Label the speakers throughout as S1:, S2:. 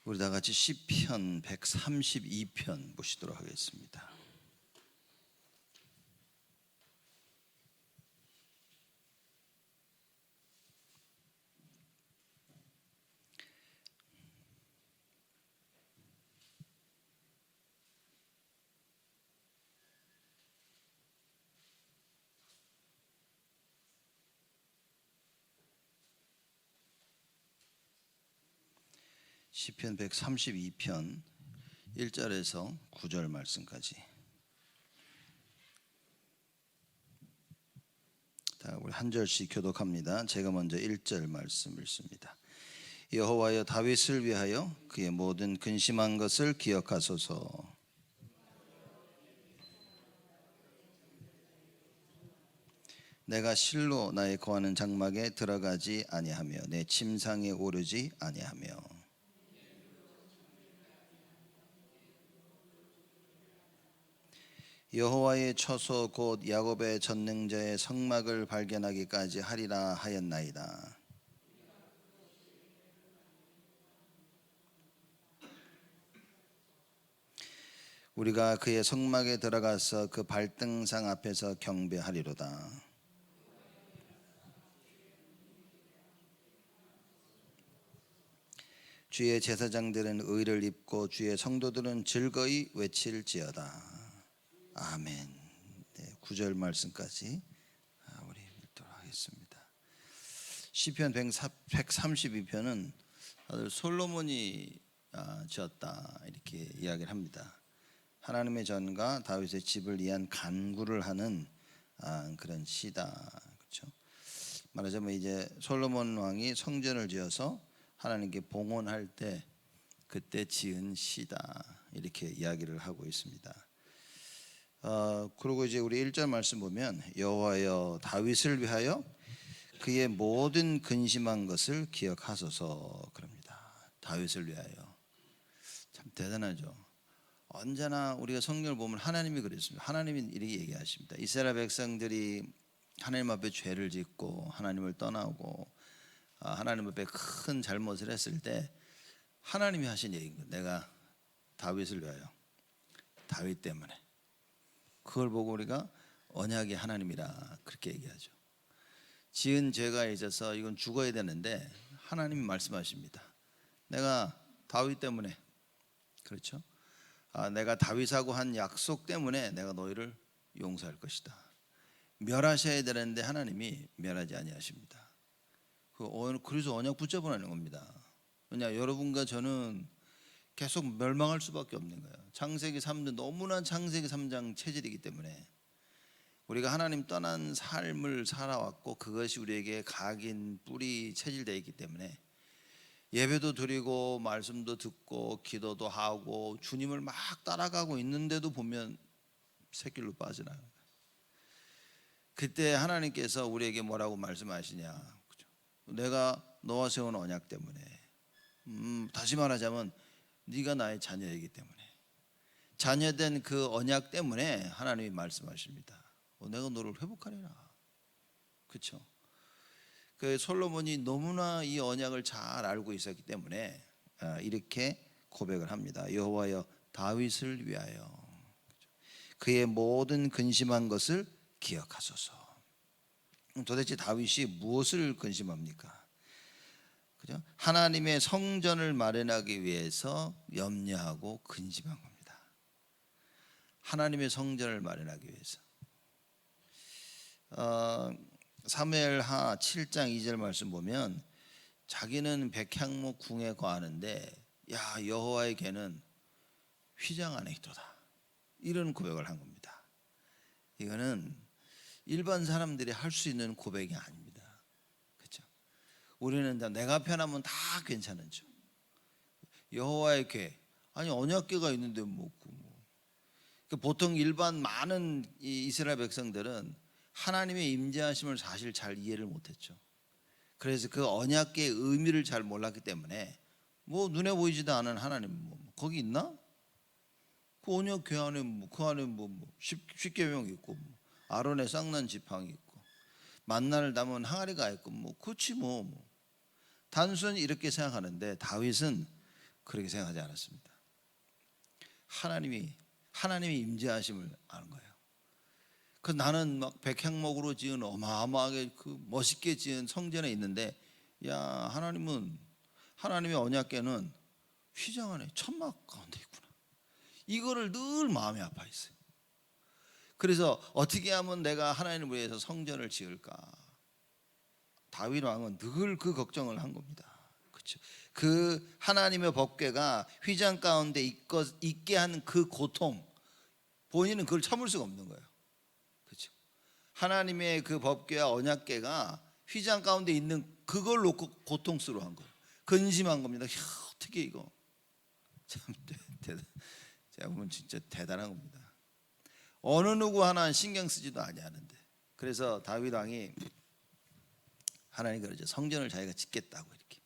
S1: 우리 다 같이 시편 132편 보시도록 하겠습니다. 시편 132편 1절에서 9절 말씀까지. 자, 우리 한 절씩 교독합니다. 제가 먼저 1절 말씀 읽습니다. 여호와여, 다윗을 위하여 그의 모든 근심한 것을 기억하소서. 내가 실로 나의 거하는 장막에 들어가지 아니하며 내 침상에 오르지 아니하며 여호와의 처소 곧 야곱의 전능자의 성막을 발견하기까지 하리라 하였나이다. 우리가 그의 성막에 들어가서 그 발등상 앞에서 경배하리로다. 주의 제사장들은 의를 입고 주의 성도들은 즐거이 외칠지어다. 아멘. 네, 9절 말씀까지 우리 읽도록 하겠습니다. 시편 132편은 솔로몬이 지었다 이렇게 이야기를 합니다. 하나님의 전과 다윗의 집을 위한 간구를 하는 그런 시다. 그렇죠? 말하자면 이제 솔로몬 왕이 성전을 지어서 하나님께 봉헌할 때 그때 지은 시다 이렇게 이야기를 하고 있습니다. 그리고 이제 우리 1절 말씀 보면 여호와여, 다윗을 위하여 그의 모든 근심한 것을 기억하소서 그럽니다. 다윗을 위하여. 참 대단하죠. 언제나 우리가 성경을 보면 하나님이 그랬습니다. 하나님이 이렇게 얘기하십니다. 이스라엘 백성들이 하나님 앞에 죄를 짓고 하나님을 떠나고 하나님 앞에 큰 잘못을 했을 때 하나님이 하신 얘기입니다. 내가 다윗을 위하여, 다윗 때문에. 그걸 보고 우리가 언약의 하나님이라 그렇게 얘기하죠. 지은 죄가 있어서 이건 죽어야 되는데 하나님이 말씀하십니다. 내가 다윗 때문에, 그렇죠? 내가 다윗하고 한 약속 때문에 내가 너희를 용서할 것이다. 멸하셔야 되는데 하나님이 멸하지 아니하십니다. 그래서 언약 붙잡으라는 겁니다. 왜냐, 여러분과 저는 계속 멸망할 수밖에 없는 거예요. 창세기 3장, 너무나 창세기 3장 체질이기 때문에 우리가 하나님 떠난 삶을 살아왔고 그것이 우리에게 각인 뿌리 체질되어 있기 때문에 예배도 드리고 말씀도 듣고 기도도 하고 주님을 막 따라가고 있는데도 보면 새길로 빠져나가요. 그때 하나님께서 우리에게 뭐라고 말씀하시냐, 내가 너와 세운 언약 때문에, 다시 말하자면 네가 나의 자녀이기 때문에, 자녀된 그 언약 때문에 하나님이 말씀하십니다. 내가 너를 회복하리라. 그렇죠? 그 솔로몬이 너무나 이 언약을 잘 알고 있었기 때문에 이렇게 고백을 합니다. 여호와여, 다윗을 위하여 그의 모든 근심한 것을 기억하소서. 도대체 다윗이 무엇을 근심합니까? 그죠? 하나님의 성전을 마련하기 위해서 염려하고 근심한 겁니다. 하나님의 성전을 마련하기 위해서. 사무엘하 7장 2절 말씀 보면 자기는 백향목 궁에 거하는데 여호와에게는 휘장 안에 있도다, 이런 고백을 한 겁니다. 이거는 일반 사람들이 할 수 있는 고백이 아닙니다. 그렇죠? 우리는 내가 편하면 다 괜찮은 척. 여호와의 궤, 아니 언약궤가 있는데 보통 일반 많은 이스라엘 백성들은 하나님의 임재하심을 사실 잘 이해를 못했죠. 그래서 그 언약궤의 의미를 잘 몰랐기 때문에 눈에 보이지도 않은 하나님 거기 있나? 그 언약궤 안에 그 안에 십계명 있고 아론의 쌍난 지팡이 있고 만나를 담은 항아리가 있고 그렇지 단순히 이렇게 생각하는데 다윗은 그렇게 생각하지 않았습니다. 하나님이 임재하심을 아는 거예요. 그 나는 막 백향목으로 지은 어마어마하게 그 멋있게 지은 성전에 있는데, 야, 하나님의 언약궤는 휘장 안에 천막 가운데 있구나. 이거를 늘 마음이 아파 있어요. 그래서 어떻게 하면 내가 하나님을 위해서 성전을 지을까? 다윗 왕은 늘 그 걱정을 한 겁니다. 그렇죠? 그 하나님의 법궤가 휘장 가운데 있게 하는 그 고통, 본인은 그걸 참을 수가 없는 거예요. 그렇죠? 하나님의 그 법궤와 언약궤가 휘장 가운데 있는 그걸 놓고 고통스러워한 거예요. 근심한 겁니다. 야, 어떻게 이거 참 제가 보면 진짜 대단한 겁니다. 어느 누구 하나 신경 쓰지도 아니하는데, 그래서 다윗 왕이 하나님 그러죠. 성전을 자기가 짓겠다고 이렇게.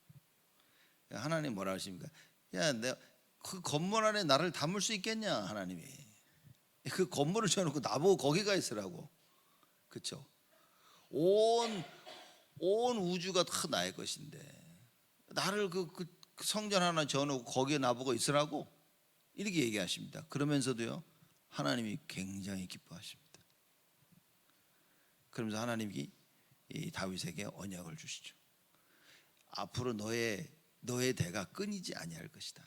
S1: 하나님 뭐라 하십니까? 야, 내가 그 건물 안에 나를 담을 수 있겠냐? 하나님이 그 건물을 지어놓고 나보고 거기 가 있으라고. 그렇죠? 온 우주가 다 나의 것인데 나를 그 성전 하나 지어놓고 거기에 나보고 있으라고 이렇게 얘기하십니다. 그러면서도요, 하나님이 굉장히 기뻐하십니다. 그러면서 하나님이 이 다윗에게 언약을 주시죠. 앞으로 너의 대가 끊이지 아니할 것이다.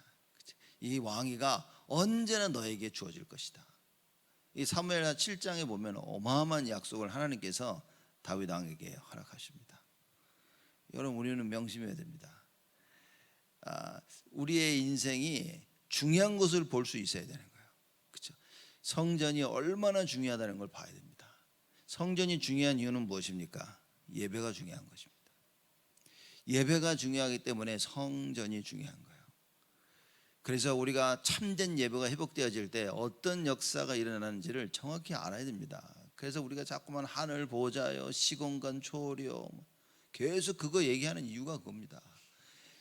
S1: 이 왕위가 언제나 너에게 주어질 것이다. 이 사무엘하 7장에 보면 어마어마한 약속을 하나님께서 다윗 왕에게 허락하십니다. 여러분, 우리는 명심해야 됩니다. 우리의 인생이 중요한 것을 볼 수 있어야 되는 거예요. 그렇죠? 성전이 얼마나 중요하다는 걸 봐야 됩니다. 성전이 중요한 이유는 무엇입니까? 예배가 중요한 것입니다. 예배가 중요하기 때문에 성전이 중요한 거예요. 그래서 우리가 참된 예배가 회복되어질 때 어떤 역사가 일어나는지를 정확히 알아야 됩니다. 그래서 우리가 자꾸만 하늘 보좌요, 시공간 초월이요, 계속 그거 얘기하는 이유가 그겁니다.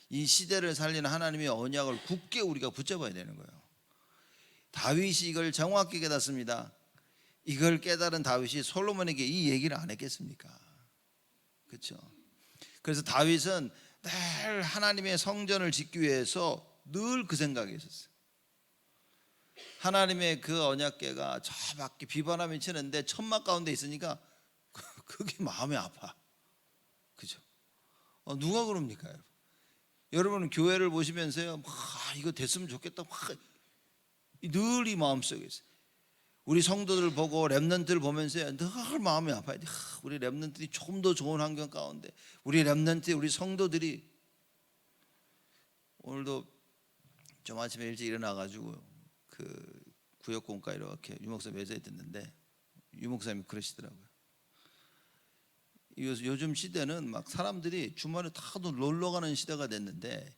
S1: 이 시대를 살리는 하나님의 언약을 굳게 우리가 붙잡아야 되는 거예요. 다윗이 이걸 정확히 깨닫습니다. 이걸 깨달은 다윗이 솔로몬에게 이 얘기를 안 했겠습니까? 그렇죠? 그래서 다윗은 늘 하나님의 성전을 짓기 위해서 늘 그 생각이 있었어요. 하나님의 그 언약궤가 저 밖에 비바람이 치는데 천막 가운데 있으니까 그게 마음이 아파. 그죠? 누가 그럽니까, 여러분? 여러분 교회를 보시면서요, 이거 됐으면 좋겠다, 늘 이 마음속에 있어요. 우리 성도들 보고 렘넌트를 보면서요, 늘 마음이 아파요. 우리 렘넌트들이 조금 더 좋은 환경 가운데, 우리 렘넌트, 우리 성도들이 오늘도 좀 아침에 일찍 일어나가지고 그 구역공과 이렇게 유목사 매사에 듣는데 유목사님이 그러시더라고요. 요즘 시대는 막 사람들이 주말에 다 놀러 가는 시대가 됐는데,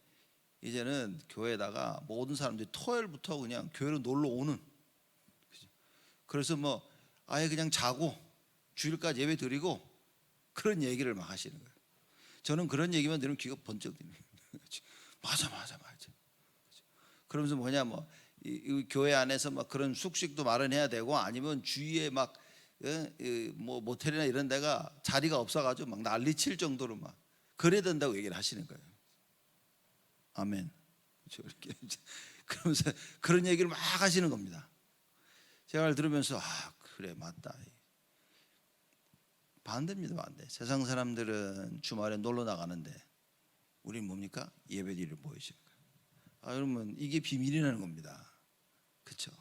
S1: 이제는 교회에다가 모든 사람들이 토요일부터 그냥 교회로 놀러 오는. 그래서 뭐 아예 그냥 자고 주일까지 예배 드리고 그런 얘기를 막 하시는 거예요. 저는 그런 얘기만 들으면 귀가 번쩍 드네요. 맞아. 그러면서 뭐냐, 이 교회 안에서 막 그런 숙식도 마련해야 되고, 아니면 주위에 막 뭐 모텔이나 이런 데가 자리가 없어가지고 막 난리 칠 정도로 막 그래야 된다고 얘기를 하시는 거예요. 아멘. 이렇게 그러면서 그런 얘기를 막 하시는 겁니다. 제가 들으면서 그래, 맞다. 반대입니다, 반대. 세상 사람들은 주말에 놀러 나가는데 우리는 뭡니까? 예배드리러 모이시는 거예요. 여러분, 이게 비밀이라는 겁니다. 그렇죠?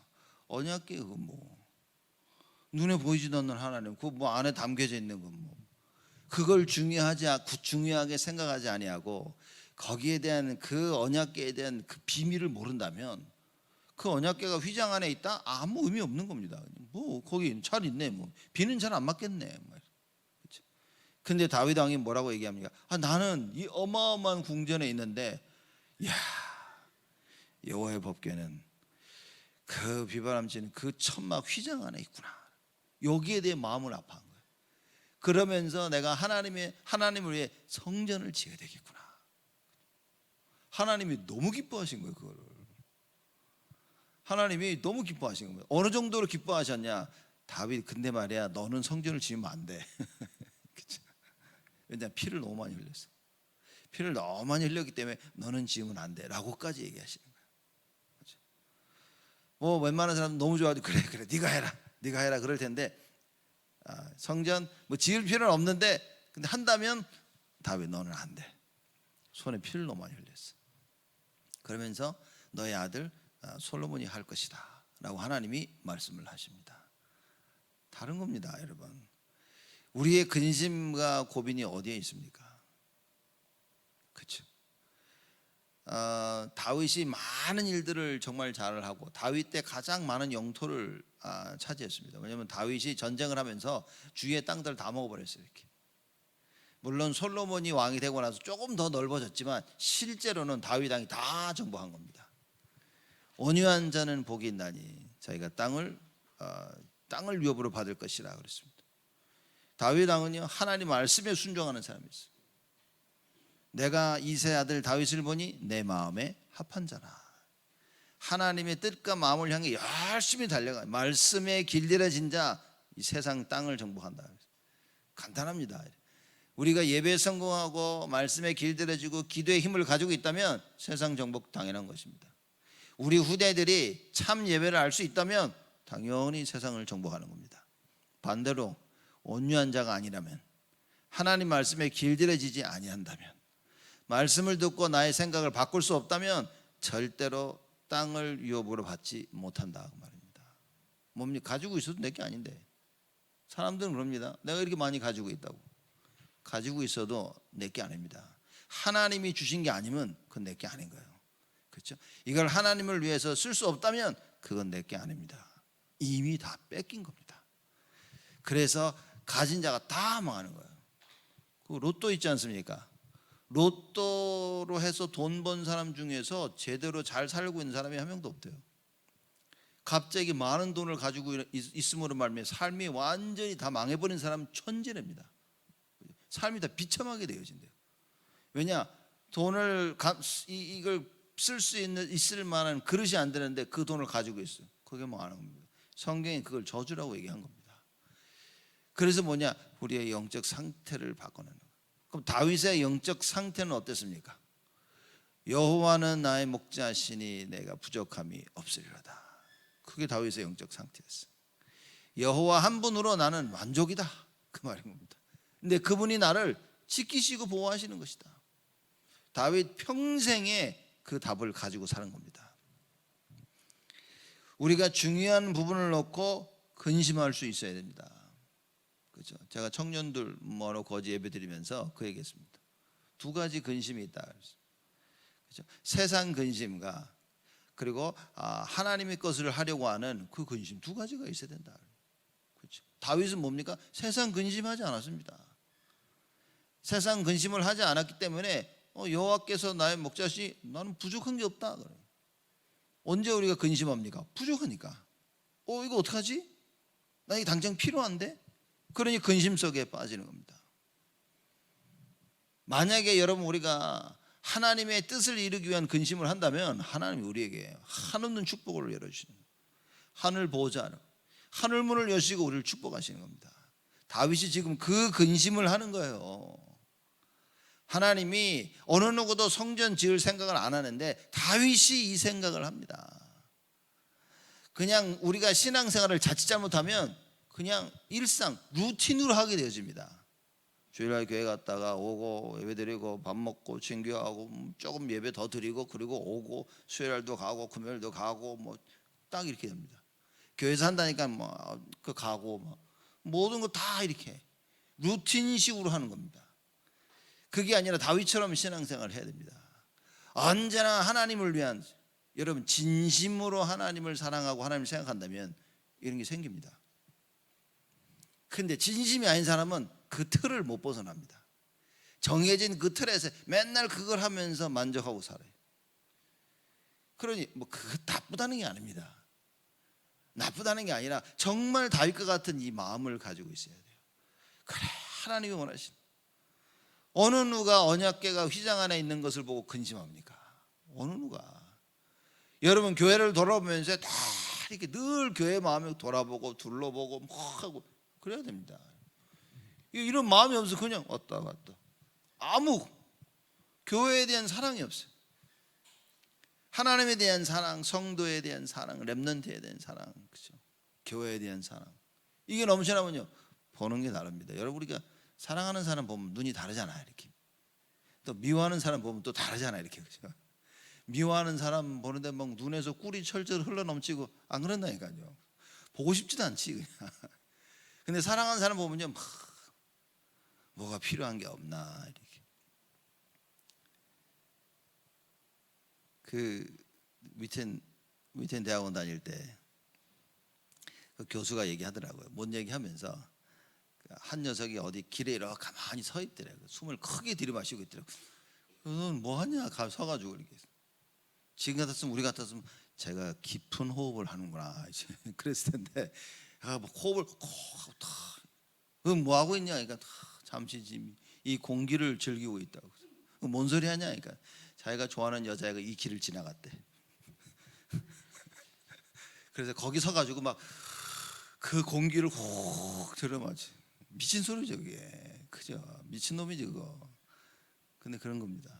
S1: 언약궤 그거 뭐 눈에 보이지도 않는 하나님, 그 뭐 안에 담겨져 있는 건 뭐 그걸 중요하게 생각하지 아니하고 거기에 대한 그 언약궤에 대한 그 비밀을 모른다면 그 언약궤가 휘장 안에 있다? 아무 의미 없는 겁니다. 뭐 거기 잘 있네, 뭐 비는 잘 안 맞겠네. 그렇죠? 근데 다윗 왕이 뭐라고 얘기합니까? 나는 이 어마어마한 궁전에 있는데, 야, 여호와의 법궤는 그 비바람치는 그 천막 휘장 안에 있구나. 여기에 대해 마음을 아파한 거예요. 그러면서 내가 하나님을 위해 성전을 지어야 되겠구나. 하나님이 너무 기뻐하신 거예요, 그거를. 하나님이 너무 기뻐하신 겁니다. 어느 정도로 기뻐하셨냐? 다윗, 근데 말이야, 너는 성전을 지으면 안 돼. 왜냐, 피를 너무 많이 흘렸어. 피를 너무 많이 흘렸기 때문에 너는 지으면 안 돼라고까지 얘기하시는 거예요. 그렇죠? 뭐 웬만한 사람 너무 좋아하고 그래 네가 해라 그럴 텐데 성전 뭐 지을 필요는 없는데 근데 한다면 다윗 너는 안 돼. 손에 피를 너무 많이 흘렸어. 그러면서 너의 아들 솔로몬이 할 것이다 라고 하나님이 말씀을 하십니다. 다른 겁니다, 여러분. 우리의 근심과 고민이 어디에 있습니까? 그렇죠? 다윗이 많은 일들을 정말 잘 하고 다윗 때 가장 많은 영토를 차지했습니다. 왜냐하면 다윗이 전쟁을 하면서 주위의 땅들을 다 먹어버렸어요. 이렇게. 물론 솔로몬이 왕이 되고 나서 조금 더 넓어졌지만 실제로는 다윗 왕이 다 정복한 겁니다. 온유한 자는 복이 있나니 자기가 땅을 위협으로 받을 것이라 그랬습니다. 다윗 왕은요 하나님 말씀에 순종하는 사람이었어요. 내가 이세 아들 다윗을 보니 내 마음에 합한 자라. 하나님의 뜻과 마음을 향해 열심히 달려가 말씀에 길들여진 자 이 세상 땅을 정복한다. 간단합니다. 우리가 예배에 성공하고 말씀에 길들여지고 기도의 힘을 가지고 있다면 세상 정복 당연한 것입니다. 우리 후대들이 참 예배를 알 수 있다면 당연히 세상을 정복하는 겁니다. 반대로 온유한 자가 아니라면 하나님 말씀에 길들여지지 아니한다면 말씀을 듣고 나의 생각을 바꿀 수 없다면 절대로 땅을 위협으로 받지 못한다 그 말입니다. 뭡니까? 가지고 있어도 내게 아닌데 사람들은 그럽니다. 내가 이렇게 많이 가지고 있다고. 가지고 있어도 내게 아닙니다. 하나님이 주신 게 아니면 그건 내게 아닌 거예요. 그렇죠? 이걸 하나님을 위해서 쓸 수 없다면 그건 내게 아닙니다. 이미 다 뺏긴 겁니다. 그래서 가진 자가 다 망하는 거예요. 그 로또 있지 않습니까? 로또로 해서 돈 번 사람 중에서 제대로 잘 살고 있는 사람이 한 명도 없대요. 갑자기 많은 돈을 가지고 있음으로 말미암아 삶이 완전히 다 망해버린 사람 천재랍니다. 삶이 다 비참하게 되어진대요. 왜냐? 돈을 이걸 쓸 수 있을 만한 그릇이 안 되는데 그 돈을 가지고 있어요. 그게 망하는 겁니다. 성경이 그걸 저주라고 얘기한 겁니다. 그래서 뭐냐? 우리의 영적 상태를 바꿔내는 거예요. 그럼 다윗의 영적 상태는 어땠습니까? 여호와는 나의 목자시니 내가 부족함이 없으리로다. 그게 다윗의 영적 상태였어요. 여호와 한 분으로 나는 만족이다 그 말인 겁니다. 근데 그분이 나를 지키시고 보호하시는 것이다. 다윗 평생에 그 답을 가지고 사는 겁니다. 우리가 중요한 부분을 놓고 근심할 수 있어야 됩니다. 그렇죠? 제가 청년들 모아놓고 거지 예배 드리면서 그 얘기했습니다. 두 가지 근심이 있다. 그렇죠? 세상 근심과 그리고 하나님의 것을 하려고 하는 그 근심 두 가지가 있어야 된다. 그렇죠? 다윗은 뭡니까? 세상 근심하지 않았습니다. 세상 근심을 하지 않았기 때문에 여호와께서 나의 목자시 나는 부족한 게 없다. 언제 우리가 근심합니까? 부족하니까. 이거 어떡하지? 나 이게 당장 필요한데? 그러니 근심 속에 빠지는 겁니다. 만약에 여러분 우리가 하나님의 뜻을 이루기 위한 근심을 한다면 하나님이 우리에게 한없는 축복을 열어주시는 거예요. 하늘 보좌로 하늘 문을 여시고 우리를 축복하시는 겁니다. 다윗이 지금 그 근심을 하는 거예요. 하나님이 어느 누구도 성전 지을 생각을 안 하는데 다윗이 이 생각을 합니다. 그냥 우리가 신앙생활을 자칫 잘못하면 그냥 일상 루틴으로 하게 되어집니다. 주일날 교회 갔다가 오고 예배드리고 밥 먹고 친교하고 조금 예배 더 드리고 그리고 오고 수요일도 가고 금요일도 가고 뭐 딱 이렇게 됩니다. 교회에서 한다니까 뭐 그 가고 뭐 모든 거 다 이렇게 루틴식으로 하는 겁니다. 그게 아니라 다윗처럼 신앙생활을 해야 됩니다. 언제나 하나님을 위한 여러분 진심으로 하나님을 사랑하고 하나님을 생각한다면 이런 게 생깁니다. 근데 진심이 아닌 사람은 그 틀을 못 벗어납니다. 정해진 그 틀에서 맨날 그걸 하면서 만족하고 살아요. 그러니 뭐 그거 나쁘다는 게 아닙니다. 나쁘다는 게 아니라 정말 다윗과 같은 이 마음을 가지고 있어야 돼요. 그래 하나님이 원하시는 어느 누가 언약궤가 휘장 안에 있는 것을 보고 근심합니까? 어느 누가? 여러분 교회를 돌아보면서 다 이렇게 늘 교회 마음을 돌아보고 둘러보고 뭐 하고 그래야 됩니다. 이런 마음이 없어서 그냥 왔다 갔다 아무 교회에 대한 사랑이 없어요. 하나님에 대한 사랑, 성도에 대한 사랑, 렘넌트에 대한 사랑, 그렇죠? 교회에 대한 사랑, 이게 넘쳐나면요 보는 게 다릅니다. 여러분, 우리가 사랑하는 사람 보면 눈이 다르잖아요. 이렇게 또 미워하는 사람 보면 또 다르잖아요. 이렇게, 그렇죠? 미워하는 사람 보는데 막 눈에서 꿀이 철철 흘러넘치고 안 그런다니까요. 보고 싶지도 않지 그냥. 근데 사랑하는 사람 보면요 막 뭐가 필요한 게 없나 이렇게. 그 위텐 대학원 다닐 때 그 교수가 얘기하더라고요. 뭔 얘기하면서 한 녀석이 어디 길에 이렇게 가만히 서 있더라고요. 숨을 크게 들이마시고 있더라고요. 넌 뭐 하냐? 서가지고 이렇게. 지금 같았으면, 우리 같았으면 제가 깊은 호흡을 하는구나 이제 그랬을 텐데, 뭐 호흡을 뭐 하고 있냐? 그러니까 잠시 지금 이 공기를 즐기고 있다고. 뭔 소리 하냐? 그러니까 자기가 좋아하는 여자애가 이 길을 지나갔대. 그래서 거기 서가지고 막 그 공기를 훅 들여마지. 미친 소리죠 그게. 그죠? 미친 놈이지 그거. 근데 그런 겁니다.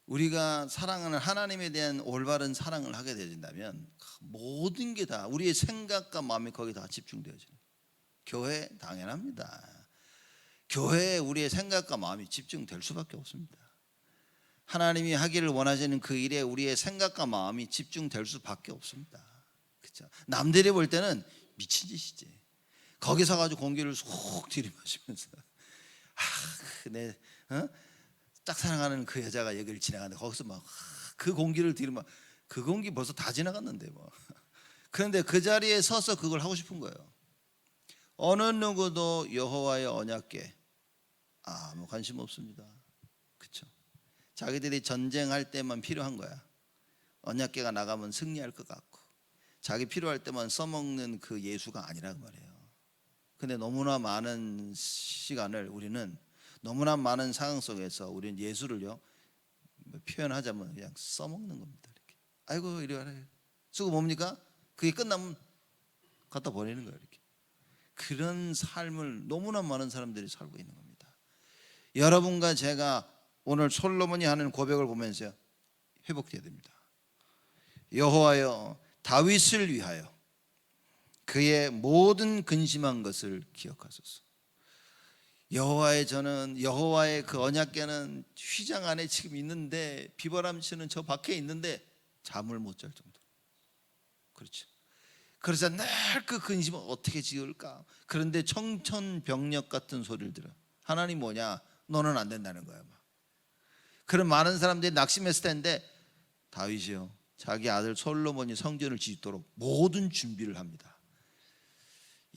S1: 우리가 사랑하는 하나님에 대한 올바른 사랑을 하게 되진다면 모든 게 다 우리의 생각과 마음이 거기 다 집중되어져요. 교회 당연합니다. 교회에 우리의 생각과 마음이 집중될 수밖에 없습니다. 하나님이 하기를 원하시는 그 일에 우리의 생각과 마음이 집중될 수밖에 없습니다. 그렇죠? 남들이 볼 때는 미친 짓이지. 거기 서가지고 공기를 쏙 들이마시면서 내 딱 사랑하는 그 여자가 여기를 지나가는데 거기서 막 그 공기를 들이마, 그 공기 벌써 다 지나갔는데 뭐. 그런데 그 자리에 서서 그걸 하고 싶은 거예요. 어느 누구도 여호와의 언약궤 아무 관심 없습니다. 그렇죠? 자기들이 전쟁할 때만 필요한 거야. 언약궤가 나가면 승리할 것 같고, 자기 필요할 때만 써먹는 그 예수가 아니란 말이에요. 근데 너무나 많은 시간을 우리는, 너무나 많은 상황 속에서 우리는 예수를요 표현하자면 그냥 써먹는 겁니다. 이렇게. 아이고 이리 와라. 쓰고 뭡니까? 그게 끝나면 갖다 버리는 거예요. 이렇게. 그런 삶을 너무나 많은 사람들이 살고 있는 겁니다. 여러분과 제가 오늘 솔로몬이 하는 고백을 보면서 회복돼야 됩니다. 여호와여, 다윗을 위하여 그의 모든 근심한 것을 기억하소서. 여호와의 그 언약궤는 휘장 안에 지금 있는데, 비바람치는 저 밖에 있는데 잠을 못 잘 정도. 그렇죠. 그래서 늘 그 근심을 어떻게 지을까. 그런데 청천벽력 같은 소리를 들어. 하나님 뭐냐? 너는 안 된다는 거야. 막. 그런 많은 사람들이 낙심했을 텐데 다윗이요, 자기 아들 솔로몬이 성전을 짓도록 모든 준비를 합니다.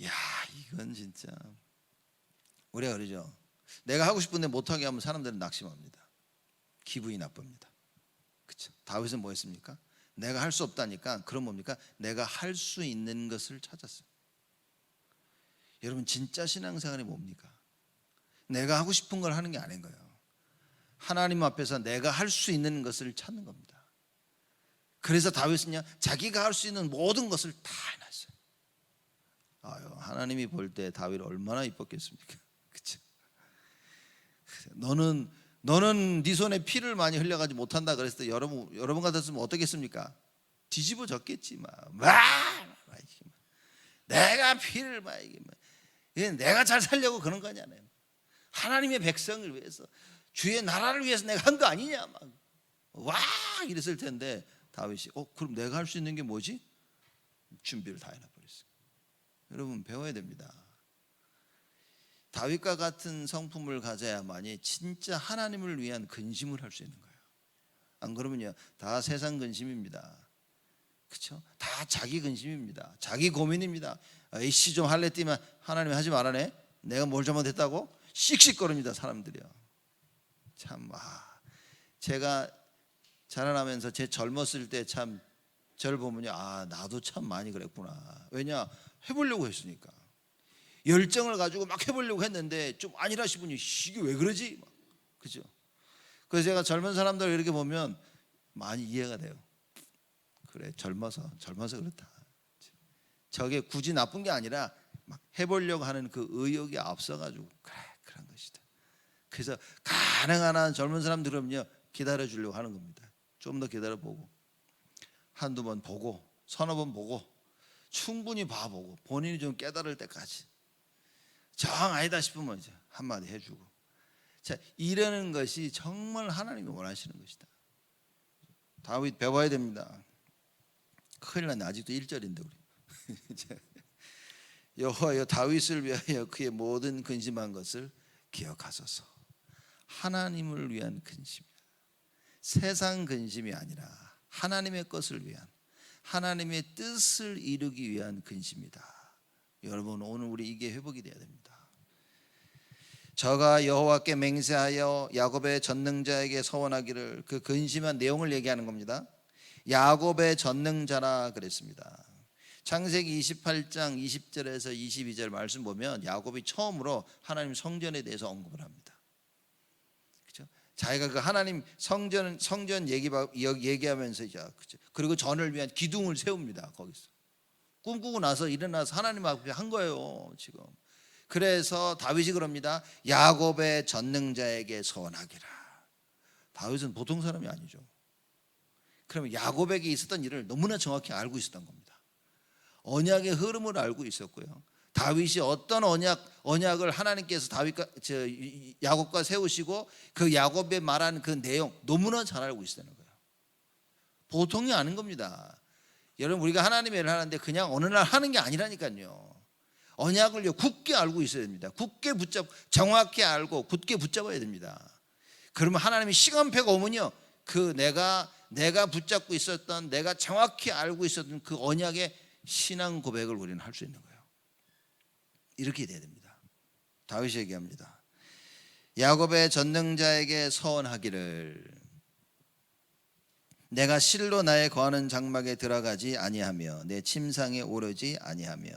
S1: 야, 이건 진짜 우리가 그러죠. 내가 하고 싶은데 못하게 하면 사람들은 낙심합니다. 기분이 나쁩니다. 그렇죠? 다윗은 뭐 했습니까? 내가 할 수 없다니까, 그럼 뭡니까? 내가 할 수 있는 것을 찾았어요. 여러분, 진짜 신앙생활이 뭡니까? 내가 하고 싶은 걸 하는 게 아닌 거예요. 하나님 앞에서 내가 할 수 있는 것을 찾는 겁니다. 그래서 다윗은요, 자기가 할 수 있는 모든 것을 다 해놨어요. 아유, 하나님이 볼 때 다윗을 얼마나 이뻤겠습니까? 그렇죠? 너는 네 손에 피를 많이 흘려가지 못한다 그랬을 때 여러분 같았으면 어떻겠습니까? 뒤집어졌겠지. 내가 피를 막 내가 잘 살려고 그런 거 아니잖아요. 하나님의 백성을 위해서, 주의 나라를 위해서 내가 한 거 아니냐 막 이랬을 텐데 다윗이 그럼 내가 할 수 있는 게 뭐지? 준비를 다 해놔버렸어요. 여러분, 배워야 됩니다. 다윗과 같은 성품을 가져야만이 진짜 하나님을 위한 근심을 할 수 있는 거예요. 안 그러면요, 다 세상 근심입니다. 그렇죠? 다 자기 근심입니다. 자기 고민입니다. 이씨 좀 할래 뛰면 하나님 하지 말아네. 내가 뭘 잘못했다고 씩씩거립니다, 사람들이요. 참, 제가 자라나면서 제 젊었을 때 참 저를 보면요, 나도 참 많이 그랬구나. 왜냐, 해보려고 했으니까. 열정을 가지고 막 해보려고 했는데 좀 아니라 싶으니 이게 왜 그러지? 그죠? 그래서 제가 젊은 사람들 이렇게 보면 많이 이해가 돼요. 그래, 젊어서 그렇다. 저게 굳이 나쁜 게 아니라 막 해보려고 하는 그 의욕이 앞서가지고 그래, 그런 것이다. 그래서 가능한 한 젊은 사람들은요 기다려 주려고 하는 겁니다. 좀 더 기다려보고 한두 번 보고 서너 번 보고 충분히 봐보고 본인이 좀 깨달을 때까지 정 아니다 싶으면 이제 한마디 해주고. 자, 이러는 것이 정말 하나님이 원하시는 것이다. 다윗 배워야 됩니다. 큰일 났네. 아직도 1절인데 우리. 여호와여 다윗을 위하여 그의 모든 근심한 것을 기억하소서. 하나님을 위한 근심이야. 세상 근심이 아니라 하나님의 것을 위한, 하나님의 뜻을 이루기 위한 근심이다. 여러분, 오늘 우리 이게 회복이 돼야 됩니다. 저가 여호와께 맹세하여 야곱의 전능자에게 서원하기를, 그 근심한 내용을 얘기하는 겁니다. 야곱의 전능자라 그랬습니다. 창세기 28장 20절에서 22절 말씀 보면 야곱이 처음으로 하나님 성전에 대해서 언급을 합니다. 그렇죠? 자기가 그 하나님 성전 얘기하면서 이제, 그렇죠? 그리고 전을 위한 기둥을 세웁니다. 거기서 꿈꾸고 나서 일어나서 하나님 앞에 한 거예요. 지금 그래서 다윗이 그럽니다. 야곱의 전능자에게 서원하기라. 다윗은 보통 사람이 아니죠. 그러면 야곱에게 있었던 일을 너무나 정확히 알고 있었던 겁니다. 언약의 흐름을 알고 있었고요. 다윗이 어떤 언약을 하나님께서 야곱과 세우시고 그 야곱에 말한 그 내용 너무나 잘 알고 있었다는 거예요. 보통이 아닌 겁니다. 여러분, 우리가 하나님의 일을 하는데 그냥 어느 날 하는 게 아니라니까요. 언약을 굳게 알고 있어야 됩니다. 굳게 정확히 알고 굳게 붙잡아야 됩니다. 그러면 하나님이 시간표가 오면요, 그 내가 붙잡고 있었던, 내가 정확히 알고 있었던 그 언약의 신앙 고백을 우리는 할 수 있는 거예요. 이렇게 돼야 됩니다. 다윗이 얘기합니다. 야곱의 전능자에게 서원하기를, 내가 실로 나의 거하는 장막에 들어가지 아니하며 내 침상에 오르지 아니하며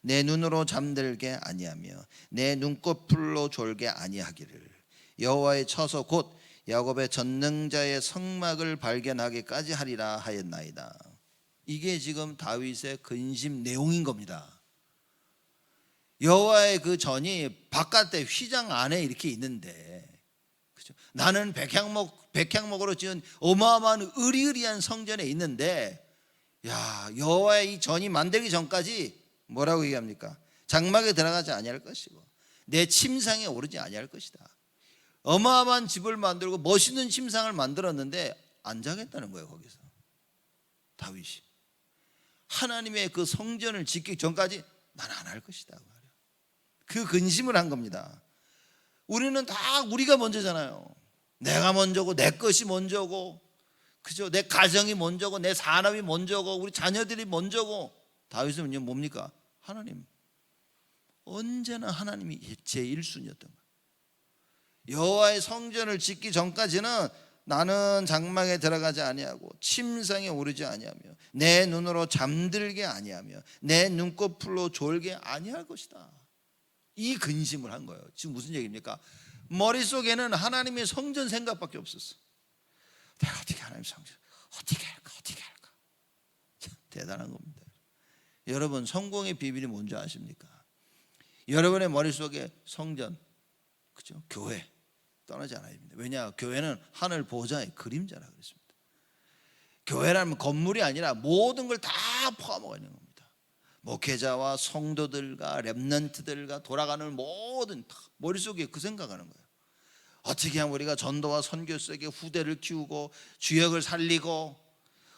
S1: 내 눈으로 잠들게 아니하며 내 눈꺼풀로 졸게 아니하기를, 여호와의 처소 곧 야곱의 전능자의 성막을 발견하기까지 하리라 하였나이다. 이게 지금 다윗의 근심 내용인 겁니다. 여호와의 그 전이 바깥에 휘장 안에 이렇게 있는데, 그렇죠? 나는 백향목으로 지은 어마어마한 으리으리한 성전에 있는데, 야, 여호와의 이 전이 만들기 전까지 뭐라고 얘기합니까? 장막에 들어가지 아니할 것이고 내 침상에 오르지 아니할 것이다. 어마어마한 집을 만들고 멋있는 침상을 만들었는데 안 자겠다는 거예요. 거기서 다윗이 하나님의 그 성전을 짓기 전까지 난 안 할 것이다. 그 근심을 한 겁니다. 우리는 다 우리가 먼저잖아요. 내가 먼저고 내 것이 먼저고, 그죠? 내 가정이 먼저고 내 산업이 먼저고 우리 자녀들이 먼저고. 다윗은 뭡니까? 하나님. 언제나 하나님이 제1순위였던 거예요. 여호와의 성전을 짓기 전까지는 나는 장막에 들어가지 아니하고 침상에 오르지 아니하며 내 눈으로 잠들게 아니하며 내 눈꺼풀로 졸게 아니할 것이다. 이 근심을 한 거예요. 지금 무슨 얘기입니까? 머릿속에는 하나님의 성전 생각밖에 없었어. 내가 어떻게 하나님 성전 어떻게 할까 참 대단한 겁니다. 여러분, 성공의 비밀이 뭔지 아십니까? 여러분의 머릿속에 성전, 그죠? 교회 떠나지 않아야 됩니다. 왜냐? 교회는 하늘 보좌의 그림자라 그랬습니다. 교회라면 건물이 아니라 모든 걸 다 포함하고 있는 겁니다. 목회자와 성도들과 렘넌트들과 돌아가는 모든, 머릿속에 그 생각하는 거예요. 어떻게 하면 우리가 전도와 선교 속에 후대를 키우고 주역을 살리고,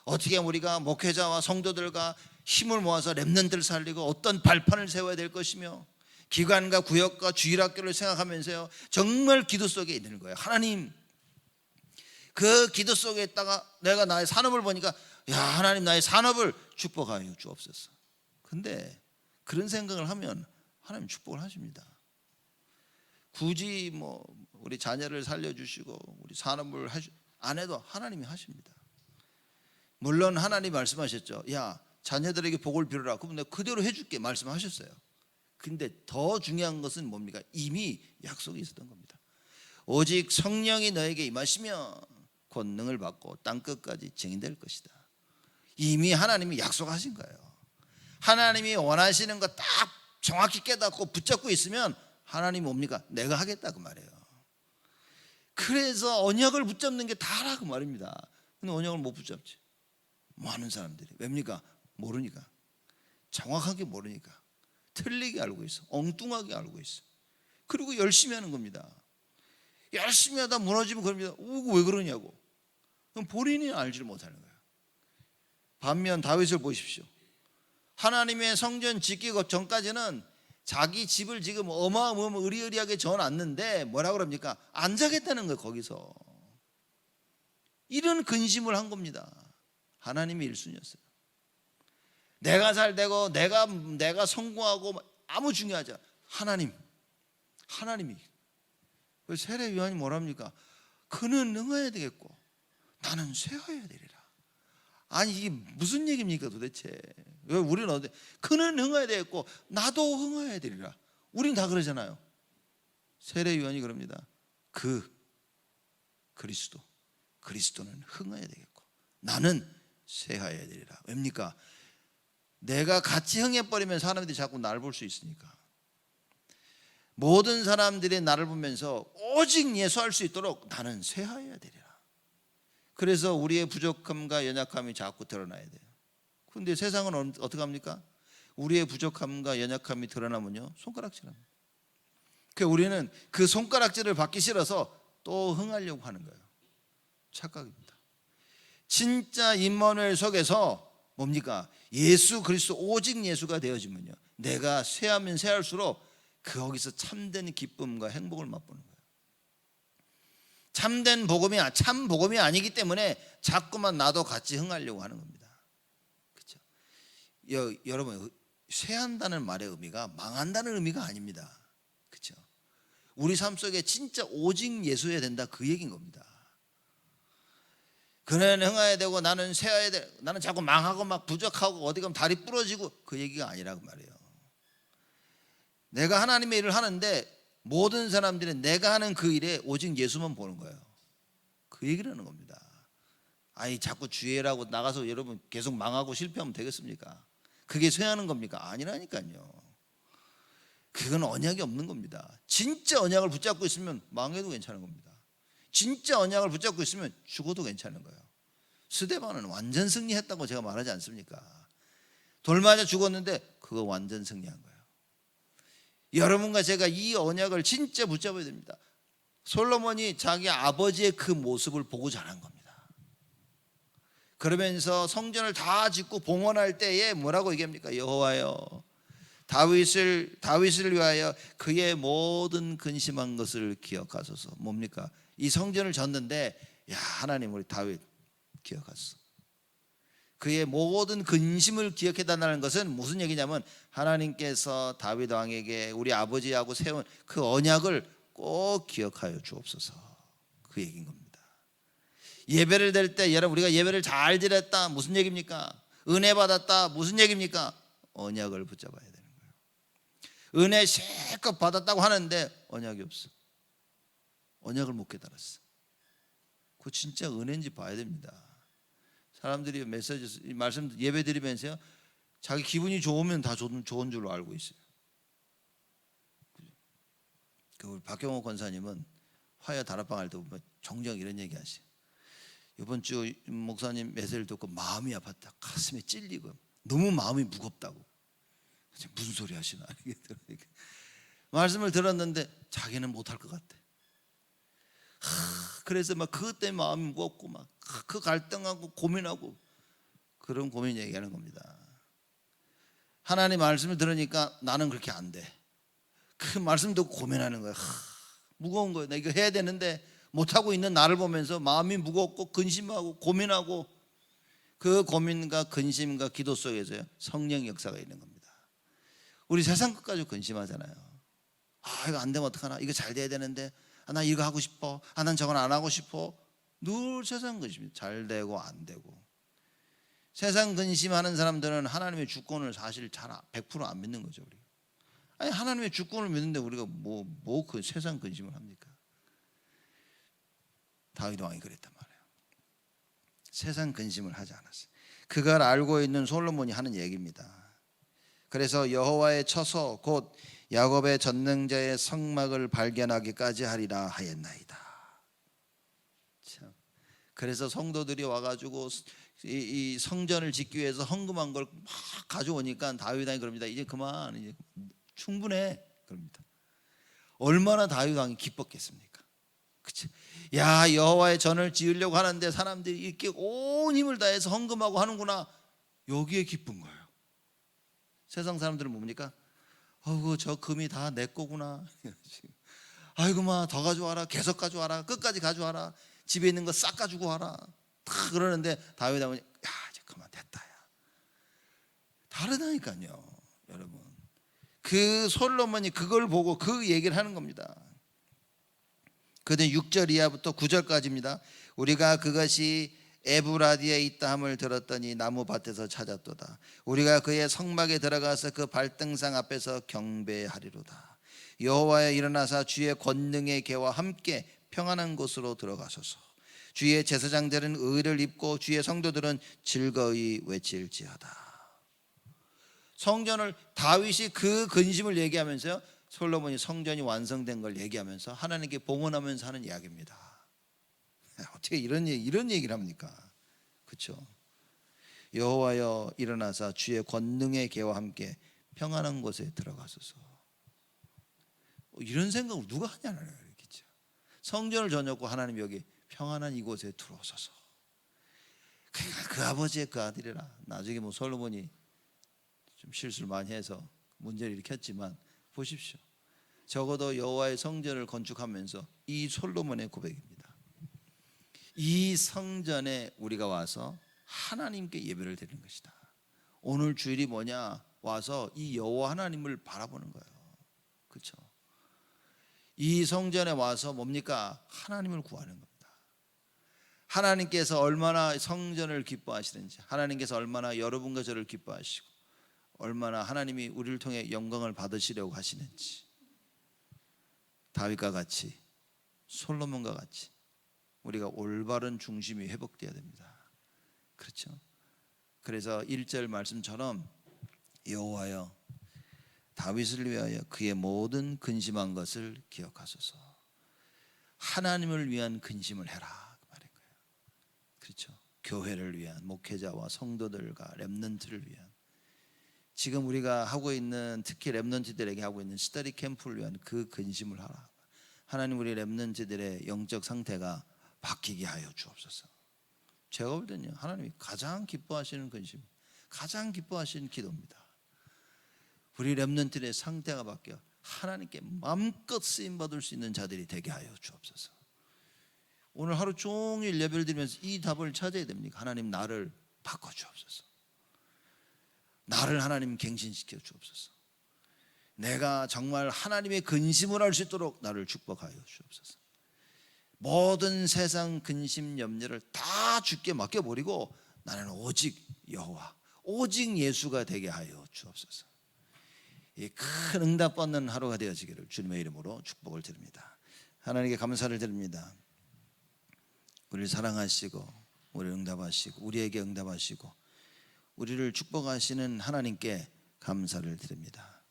S1: 어떻게 하면 우리가 목회자와 성도들과 힘을 모아서 렘넌트를 살리고 어떤 발판을 세워야 될 것이며, 기관과 구역과 주일학교를 생각하면서요, 정말 기도 속에 있는 거예요. 하나님, 그 기도 속에 있다가 내가 나의 산업을 보니까, 야, 하나님 나의 산업을 축복하여 주옵소서. 근데 그런 생각을 하면 하나님 축복을 하십니다. 굳이 우리 자녀를 살려주시고 우리 산업을 안 해도 하나님이 하십니다. 물론 하나님 말씀하셨죠. 야, 자녀들에게 복을 빌어라. 그럼 내가 그대로 해줄게 말씀하셨어요. 근데 더 중요한 것은 뭡니까? 이미 약속이 있었던 겁니다. 오직 성령이 너에게 임하시면 곧 능을 받고 땅끝까지 증인될 것이다. 이미 하나님이 약속하신 거예요. 하나님이 원하시는 거 딱 정확히 깨닫고 붙잡고 있으면 하나님이 뭡니까? 내가 하겠다 그 말이에요. 그래서 언약을 붙잡는 게 다라고 말입니다. 근데 언약을 못 붙잡지. 많은 사람들이. 왜입니까? 모르니까. 정확하게 모르니까. 틀리게 알고 있어. 엉뚱하게 알고 있어. 그리고 열심히 하는 겁니다. 열심히 하다 무너지면 그럽니다. 왜 그러냐고. 그럼 본인이 알지를 못하는 거예요. 반면 다윗을 보십시오. 하나님의 성전 짓기 전까지는 자기 집을 지금 어마어마하게 의리의리하게 지어놨는데 뭐라 그럽니까? 안 자겠다는 거예요. 거기서 이런 근심을 한 겁니다. 하나님의 1순위였어요. 내가 잘 되고 내가 성공하고 아무 중요하지 않아. 하나님이. 그래서 세례 요한이 뭐랍니까? 그는 능해야 되겠고 나는 쇠하여야 되리라. 아니 이게 무슨 얘기입니까 도대체? 왜 우리는 어디? 그는 흥해야 되겠고 나도 흥해야 되리라. 우린 다 그러잖아요. 세례 요한이 그럽니다. 그리스도는 흥해야 되겠고 나는 쇠하여야 되리라. 왜입니까? 내가 같이 흥해버리면 사람들이 자꾸 나를 볼 수 있으니까. 모든 사람들이 나를 보면서 오직 예수할 수 있도록 나는 쇠하여야 되리라. 그래서 우리의 부족함과 연약함이 자꾸 드러나야 돼요. 그런데 세상은 어떻게 합니까? 우리의 부족함과 연약함이 드러나면요 손가락질합니다. 그러니까 우리는 그 손가락질을 받기 싫어서 또 흥하려고 하는 거예요. 착각입니다. 진짜 임마누엘 속에서 뭡니까? 예수 그리스도 오직 예수가 되어지면요 내가 쇠하면 쇠할수록 거기서 참된 기쁨과 행복을 맛보는 거예요. 참된 복음이 참 복음이 아니기 때문에 자꾸만 나도 같이 흥하려고 하는 겁니다. 그렇죠? 여러분 쇠한다는 말의 의미가 망한다는 의미가 아닙니다. 그렇죠? 우리 삶 속에 진짜 오직 예수여야 된다 그 얘기인 겁니다. 그는 흥해야 되고 나는 쇠해야 돼. 나는 자꾸 망하고 막 부족하고 어디 가면 다리 부러지고 그 얘기가 아니라고 말이에요. 내가 하나님의 일을 하는데 모든 사람들은 내가 하는 그 일에 오직 예수만 보는 거예요. 그 얘기를 하는 겁니다. 아니 자꾸 주의라고 나가서 여러분 계속 망하고 실패하면 되겠습니까? 그게 쇠하는 겁니까? 아니라니까요. 그건 언약이 없는 겁니다. 진짜 언약을 붙잡고 있으면 망해도 괜찮은 겁니다. 진짜 언약을 붙잡고 있으면 죽어도 괜찮은 거예요. 스데반은 완전 승리했다고 제가 말하지 않습니까? 돌 맞아 죽었는데 그거 완전 승리한 거예요. 여러분과 제가 이 언약을 진짜 붙잡아야 됩니다. 솔로몬이 자기 아버지의 그 모습을 보고 자란 겁니다. 그러면서 성전을 다 짓고 봉헌할 때에 뭐라고 얘기합니까? 여호와여 다윗을 위하여 그의 모든 근심한 것을 기억하소서. 뭡니까? 이 성전을 졌는데 야 하나님 우리 다윗 기억하소서. 그의 모든 근심을 기억해달라는 것은 무슨 얘기냐면 하나님께서 다윗 왕에게 우리 아버지하고 세운 그 언약을 꼭 기억하여 주옵소서. 그 얘기인 겁니다. 예배를 드릴 때 여러분 우리가 예배를 잘 드렸다 무슨 얘기입니까? 은혜 받았다 무슨 얘기입니까? 언약을 붙잡아야 되는 거예요. 은혜 실컷 받았다고 하는데 언약이 없어. 언약을 못 깨달았어. 그거 진짜 은혜인지 봐야 됩니다. 사람들이 메시지 말씀 예배 드리면서요 자기 기분이 좋으면 다 좋은 줄로 알고 있어요. 우리 박경호 권사님은 화요 다락방 할 때 보면 종종 이런 얘기 하시죠. 이번 주 목사님 메시지를 듣고 마음이 아팠다. 가슴에 찔리고 너무 마음이 무겁다고. 무슨 소리 하시나 말씀을 들었는데 자기는 못할 것 같아. 그래서 막 그것 때문에 마음이 무겁고 막 그 갈등하고 고민하고 그런 고민 얘기하는 겁니다. 하나님 말씀을 들으니까 나는 그렇게 안 돼. 그 말씀 듣고 고민하는 거야. 무거운 거야. 나 이거 해야 되는데 못하고 있는 나를 보면서 마음이 무겁고 근심하고 고민하고 그 고민과 근심과 기도 속에서요 성령 역사가 있는 겁니다. 우리 세상 것까지 근심하잖아요. 이거 안 되면 어떡하나? 이거 잘 돼야 되는데 나 이거 하고 싶어. 난 저건 안 하고 싶어. 늘 세상 근심이 잘 되고 안 되고. 세상 근심하는 사람들은 하나님의 주권을 사실 잘 100% 안 믿는 거죠. 우리가. 아니 하나님의 주권을 믿는데 우리가 뭐 그 세상 근심을 합니까? 다윗 왕이 그랬단 말이에요. 세상 근심을 하지 않았어요. 그걸 알고 있는 솔로몬이 하는 얘기입니다. 그래서 여호와의 처소 곧 야곱의 전능자의 성막을 발견하기까지 하리라 하였나이다. 그래서 성도들이 와가지고 이 성전을 짓기 위해서 헌금한 걸 막 가져오니까 다윗 왕이 그럽니다. 이제 그만, 이제 충분해 그럽니다. 얼마나 다윗 왕이 기뻤겠습니까? 그치? 야, 여호와의 전을 지으려고 하는데 사람들이 이렇게 온 힘을 다해서 헌금하고 하는구나. 여기에 기쁜 거예요. 세상 사람들은 뭡니까? 어우, 저 금이 다 내 거구나. 아이고, 더 가져와라. 계속 가져와라. 끝까지 가져와라. 집에 있는 거 싹 가지고 와라. 다 그러는데 다윗 왕은 야, 이제 그만 됐다. 야. 다르다니까요, 여러분. 그 솔로몬이 그걸 보고 그 얘기를 하는 겁니다. 그는 6절 이하부터 9절까지입니다. 우리가 그것이 에브라디에 있다 함을 들었더니 나무밭에서 찾았도다. 우리가 그의 성막에 들어가서 그 발등상 앞에서 경배하리로다. 여호와여, 일어나사 주의 권능의 개와 함께 평안한 곳으로 들어가소서. 주의 제사장들은 의를 입고 주의 성도들은 즐거이 외칠지어다. 성전을 다윗이 그 근심을 얘기하면서요, 솔로몬이 성전이 완성된 걸 얘기하면서 하나님께 봉헌하면서 하는 이야기입니다. 어떻게 이런 얘기를 합니까? 그렇죠? 여호와여, 일어나사 주의 권능의 개와 함께 평안한 곳에 들어가소서. 이런 생각을 누가 하냐는 얘기죠. 성전을 전였고 하나님 여기 평안한 이곳에 들어오소서. 그 아버지의 그 아들이라. 나중에 솔로몬이 좀 실수를 많이 해서 문제를 일으켰지만 보십시오. 적어도 여호와의 성전을 건축하면서 이 솔로몬의 고백입니다. 이 성전에 우리가 와서 하나님께 예배를 드리는 것이다. 오늘 주일이 뭐냐? 와서 이 여호와 하나님을 바라보는 거예요. 그렇죠? 이 성전에 와서 뭡니까? 하나님을 구하는 겁니다. 하나님께서 얼마나 성전을 기뻐하시는지, 하나님께서 얼마나 여러분과 저를 기뻐하시고 얼마나 하나님이 우리를 통해 영광을 받으시려고 하시는지, 다윗과 같이 솔로몬과 같이 우리가 올바른 중심이 회복되어야 됩니다. 그렇죠? 그래서 1절 말씀처럼 여호와여, 다윗을 위하여 그의 모든 근심한 것을 기억하소서. 하나님을 위한 근심을 해라 그 말인 거예요. 그렇죠? 교회를 위한, 목회자와 성도들과 렘넌트를 위한, 지금 우리가 하고 있는, 특히 렘넌트들에게 하고 있는 스터디 캠프를 위한 그 근심을 하라. 하나님, 우리 렘넌트들의 영적 상태가 바뀌게 하여 주옵소서. 제가 볼 때는요, 하나님이 가장 기뻐하시는 근심, 가장 기뻐하시는 기도입니다. 우리 렘넌트의 상태가 바뀌어 하나님께 마음껏 쓰임 받을 수 있는 자들이 되게 하여 주옵소서. 오늘 하루 종일 예배를 드리면서 이 답을 찾아야 됩니까? 하나님, 나를 바꿔 주옵소서. 나를 하나님 갱신시켜 주옵소서. 내가 정말 하나님의 근심을 할 수 있도록 나를 축복하여 주옵소서. 모든 세상 근심 염려를 다 주께 맡겨버리고 나는 오직 여호와, 오직 예수가 되게 하여 주옵소서. 이 큰 응답 받는 하루가 되어지기를 주님의 이름으로 축복을 드립니다. 하나님께 감사를 드립니다. 우리를 사랑하시고 우리를 응답하시고 우리에게 응답하시고 우리를 축복하시는 하나님께 감사를 드립니다.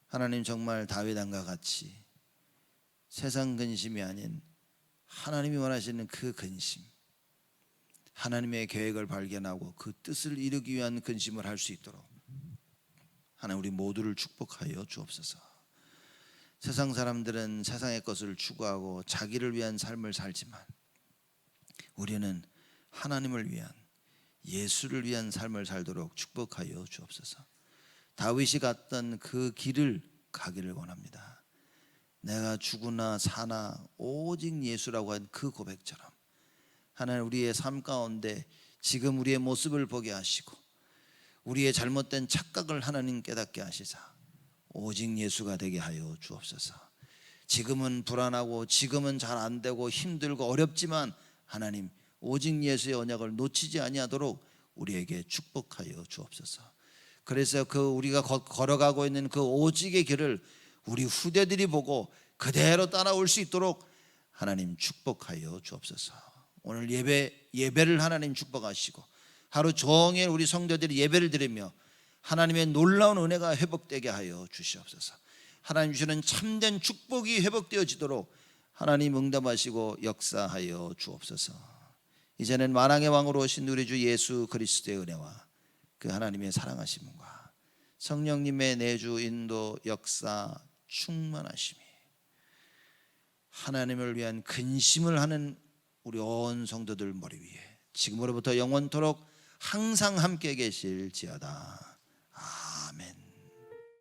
S1: 하나님, 정말 다윗 왕과 같이 세상 근심이 아닌 하나님이 원하시는 그 근심, 하나님의 계획을 발견하고 그 뜻을 이루기 위한 근심을 할 수 있도록 하나님, 우리 모두를 축복하여 주옵소서. 세상 사람들은 세상의 것을 추구하고 자기를 위한 삶을 살지만 우리는 하나님을 위한, 예수를 위한 삶을 살도록 축복하여 주옵소서. 다윗이 갔던 그 길을 가기를 원합니다. 내가 죽으나 사나 오직 예수라고 한 그 고백처럼 하나님, 우리의 삶 가운데 지금 우리의 모습을 보게 하시고 우리의 잘못된 착각을 하나님 깨닫게 하시사 오직 예수가 되게 하여 주옵소서. 지금은 불안하고 지금은 잘 안 되고 힘들고 어렵지만 하나님, 오직 예수의 언약을 놓치지 아니하도록 우리에게 축복하여 주옵소서. 그래서 그 우리가 걸어가고 있는 그 오직의 길을 우리 후대들이 보고 그대로 따라올 수 있도록 하나님 축복하여 주옵소서. 오늘 예배를 하나님 축복하시고 하루 종일 우리 성도들이 예배를 드리며 하나님의 놀라운 은혜가 회복되게 하여 주시옵소서. 하나님 주시는 참된 축복이 회복되어지도록 하나님 응답하시고 역사하여 주옵소서. 이제는 만왕의 왕으로 오신 우리 주 예수 그리스도의 은혜와 그 하나님의 사랑하심과 성령님의 내주 인도 역사 충만하심이 하나님을 위한 근심을 하는 우리 온 성도들 머리 위에 지금으로부터 영원토록 항상 함께 계실지어다.